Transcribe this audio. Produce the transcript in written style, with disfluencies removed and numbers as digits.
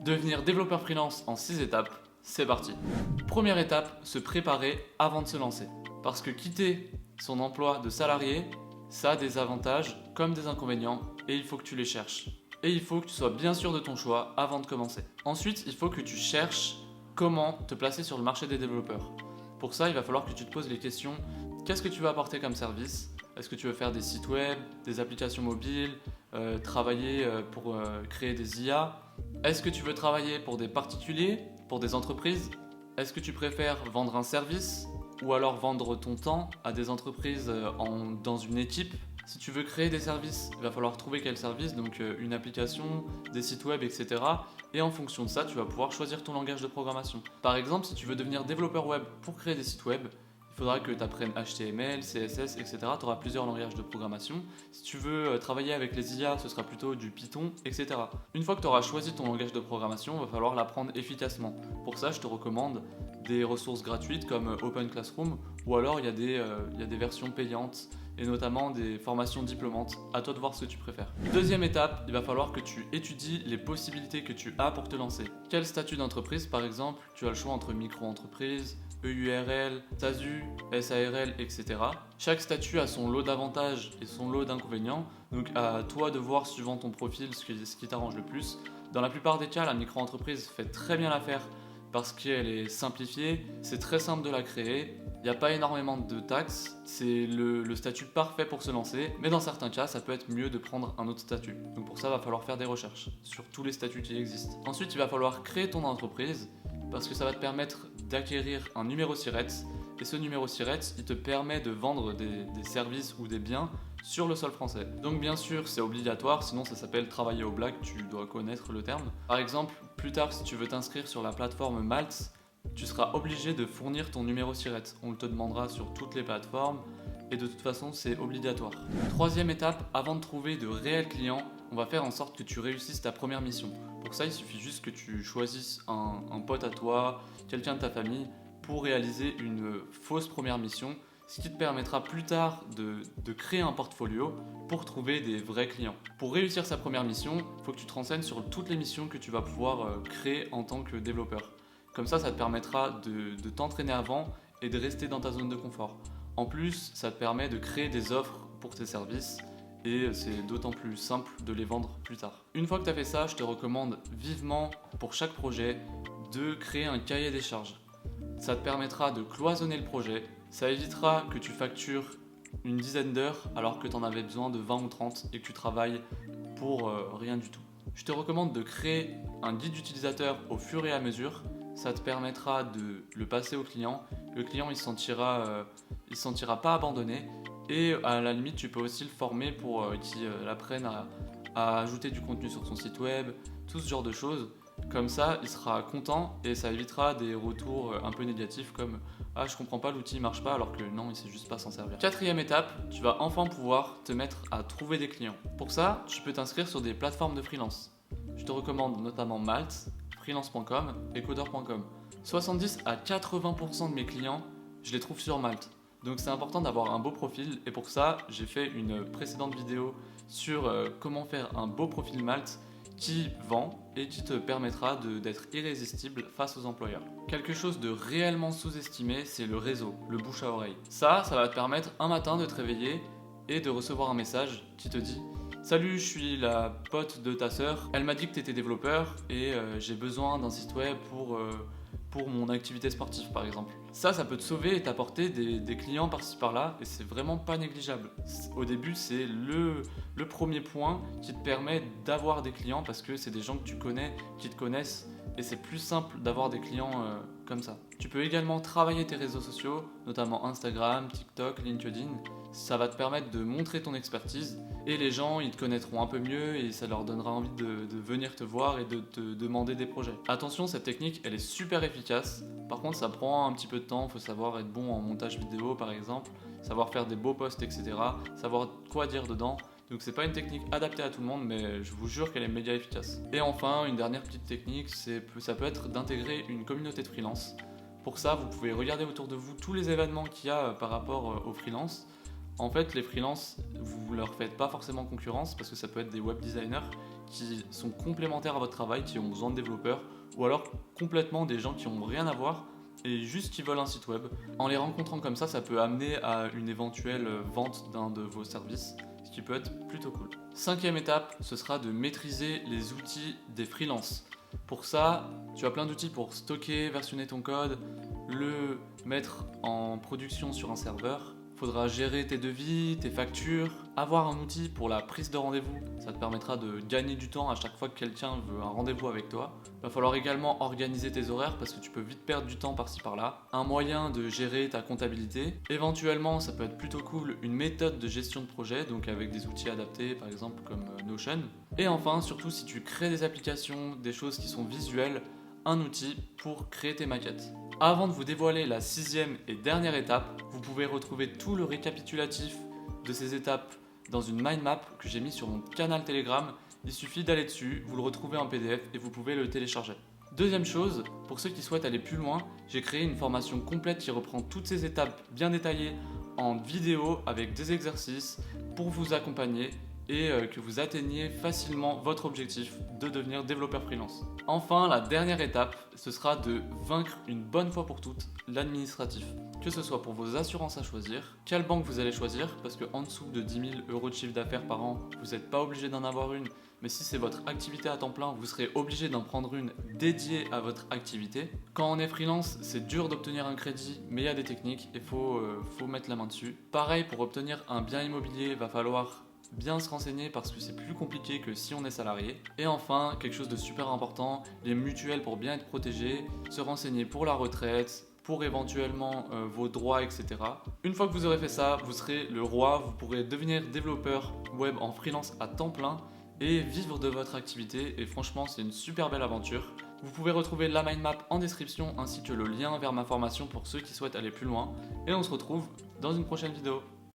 Devenir développeur freelance en 6 étapes, c'est parti. Première étape, se préparer avant de se lancer. Parce que quitter son emploi de salarié, ça a des avantages comme des inconvénients et il faut que tu les cherches. Et il faut que tu sois bien sûr de ton choix avant de commencer. Ensuite, il faut que tu cherches comment te placer sur le marché des développeurs. Pour ça, il va falloir que tu te poses les questions, qu'est-ce que tu veux apporter comme service ? Est-ce que tu veux faire des sites web, des applications mobiles, travailler pour créer des IA ? Est-ce que tu veux travailler pour des particuliers, pour des entreprises ? Est-ce que tu préfères vendre un service ou alors vendre ton temps à des entreprises dans une équipe ? Si tu veux créer des services, il va falloir trouver quel service, donc une application, des sites web, etc. Et en fonction de ça, tu vas pouvoir choisir ton langage de programmation. Par exemple, si tu veux devenir développeur web pour créer des sites web, il faudra que tu apprennes HTML, CSS, etc. Tu auras plusieurs langages de programmation. Si tu veux travailler avec les IA, ce sera plutôt du Python, etc. Une fois que tu auras choisi ton langage de programmation, il va falloir l'apprendre efficacement. Pour ça, je te recommande des ressources gratuites comme Open Classroom ou alors il y a des versions payantes et notamment des formations diplômantes. À toi de voir ce que tu préfères. Deuxième étape, il va falloir que tu étudies les possibilités que tu as pour te lancer. Quel statut d'entreprise par exemple ? Tu as le choix entre micro-entreprise, EURL, SASU, SARL, etc. Chaque statut a son lot d'avantages et son lot d'inconvénients, donc à toi de voir suivant ton profil ce qui t'arrange le plus. Dans la plupart des cas, la micro-entreprise fait très bien l'affaire parce qu'elle est simplifiée, c'est très simple de la créer, il n'y a pas énormément de taxes, c'est le statut parfait pour se lancer, mais dans certains cas, ça peut être mieux de prendre un autre statut. Donc pour ça, il va falloir faire des recherches sur tous les statuts qui existent. Ensuite, il va falloir créer ton entreprise, parce que ça va te permettre d'acquérir un numéro SIRET, et ce numéro SIRET, il te permet de vendre des services ou des biens sur le sol français. Donc bien sûr, c'est obligatoire, sinon ça s'appelle travailler au black, tu dois connaître le terme. Par exemple, plus tard, si tu veux t'inscrire sur la plateforme Malt, tu seras obligé de fournir ton numéro SIRET. On le te demandera sur toutes les plateformes et de toute façon, c'est obligatoire. Troisième étape, avant de trouver de réels clients, on va faire en sorte que tu réussisses ta première mission. Pour ça, il suffit juste que tu choisisses un pote à toi, quelqu'un de ta famille, pour réaliser une fausse première mission, ce qui te permettra plus tard de créer un portfolio pour trouver des vrais clients. Pour réussir sa première mission, il faut que tu te renseignes sur toutes les missions que tu vas pouvoir créer en tant que développeur. Comme ça te permettra de t'entraîner avant et de rester dans ta zone de confort. En plus, ça te permet de créer des offres pour tes services et c'est d'autant plus simple de les vendre plus tard. Une fois que tu as fait ça, je te recommande vivement pour chaque projet de créer un cahier des charges. Ça te permettra de cloisonner le projet, ça évitera que tu factures une dizaine d'heures alors que tu en avais besoin de 20 ou 30 et que tu travailles pour rien du tout. Je te recommande de créer un guide d'utilisateur au fur et à mesure. Ça te permettra de le passer au client. Le client il se sentira pas abandonné et à la limite tu peux aussi le former pour qu'il apprenne à ajouter du contenu sur son site web, tout ce genre de choses. Comme ça il sera content et ça évitera des retours un peu négatifs comme ah je comprends pas, l'outil marche pas alors que non il sait juste pas s'en servir. Quatrième étape, tu vas enfin pouvoir te mettre à trouver des clients. Pour ça tu peux t'inscrire sur des plateformes de freelance. Je te recommande notamment Malt, freelance.com et coder.com. 70 à 80% de mes clients, je les trouve sur Malt. Donc c'est important d'avoir un beau profil et pour ça, j'ai fait une précédente vidéo sur comment faire un beau profil Malt qui vend et qui te permettra d'être irrésistible face aux employeurs. Quelque chose de réellement sous-estimé, c'est le réseau, le bouche à oreille. Ça va te permettre un matin de te réveiller et de recevoir un message qui te dit salut, je suis la pote de ta sœur. Elle m'a dit que tu étais développeur et j'ai besoin d'un site web pour mon activité sportive par exemple. Ça peut te sauver et t'apporter des clients par-ci par-là et c'est vraiment pas négligeable. Au début, c'est le premier point qui te permet d'avoir des clients parce que c'est des gens que tu connais, qui te connaissent et c'est plus simple d'avoir des clients comme ça. Tu peux également travailler tes réseaux sociaux, notamment Instagram, TikTok, LinkedIn. Ça va te permettre de montrer ton expertise et les gens ils te connaîtront un peu mieux et ça leur donnera envie de venir te voir et de te demander des projets. Attention, cette technique elle est super efficace, par contre ça prend un petit peu de temps, il faut savoir être bon en montage vidéo par exemple, savoir faire des beaux posts etc, savoir quoi dire dedans. Donc c'est pas une technique adaptée à tout le monde mais je vous jure qu'elle est méga efficace. Et enfin une dernière petite technique, ça peut être d'intégrer une communauté de freelance. Pour ça vous pouvez regarder autour de vous tous les événements qu'il y a par rapport aux freelances. En fait, les freelances, vous leur faites pas forcément concurrence parce que ça peut être des web designers qui sont complémentaires à votre travail, qui ont besoin de développeurs, ou alors complètement des gens qui n'ont rien à voir et juste qui veulent un site web. En les rencontrant comme ça peut amener à une éventuelle vente d'un de vos services, ce qui peut être plutôt cool. Cinquième étape, ce sera de maîtriser les outils des freelances. Pour ça, tu as plein d'outils pour stocker, versionner ton code, le mettre en production sur un serveur. Il faudra gérer tes devis, tes factures, avoir un outil pour la prise de rendez-vous. Ça te permettra de gagner du temps à chaque fois que quelqu'un veut un rendez-vous avec toi. Il va falloir également organiser tes horaires parce que tu peux vite perdre du temps par-ci par-là. Un moyen de gérer ta comptabilité. Éventuellement, ça peut être plutôt cool, une méthode de gestion de projet, donc avec des outils adaptés, par exemple comme Notion. Et enfin, surtout si tu crées des applications, des choses qui sont visuelles, un outil pour créer tes maquettes. Avant de vous dévoiler la sixième et dernière étape, vous pouvez retrouver tout le récapitulatif de ces étapes dans une mind map que j'ai mis sur mon canal Telegram. Il suffit d'aller dessus, vous le retrouvez en PDF et vous pouvez le télécharger. Deuxième chose, pour ceux qui souhaitent aller plus loin, j'ai créé une formation complète qui reprend toutes ces étapes bien détaillées en vidéo avec des exercices pour vous accompagner et que vous atteigniez facilement votre objectif de devenir développeur freelance. Enfin, la dernière étape, ce sera de vaincre une bonne fois pour toutes l'administratif. Que ce soit pour vos assurances à choisir, quelle banque vous allez choisir, parce qu'en dessous de 10 000 euros de chiffre d'affaires par an, vous n'êtes pas obligé d'en avoir une, mais si c'est votre activité à temps plein, vous serez obligé d'en prendre une dédiée à votre activité. Quand on est freelance, c'est dur d'obtenir un crédit, mais il y a des techniques et il faut mettre la main dessus. Pareil, pour obtenir un bien immobilier, il va falloir bien se renseigner parce que c'est plus compliqué que si on est salarié. Et enfin, quelque chose de super important, les mutuelles pour bien être protégé, se renseigner pour la retraite, pour éventuellement vos droits, etc. Une fois que vous aurez fait ça, vous serez le roi, vous pourrez devenir développeur web en freelance à temps plein et vivre de votre activité. Et franchement, c'est une super belle aventure. Vous pouvez retrouver la mind map en description ainsi que le lien vers ma formation pour ceux qui souhaitent aller plus loin. Et on se retrouve dans une prochaine vidéo.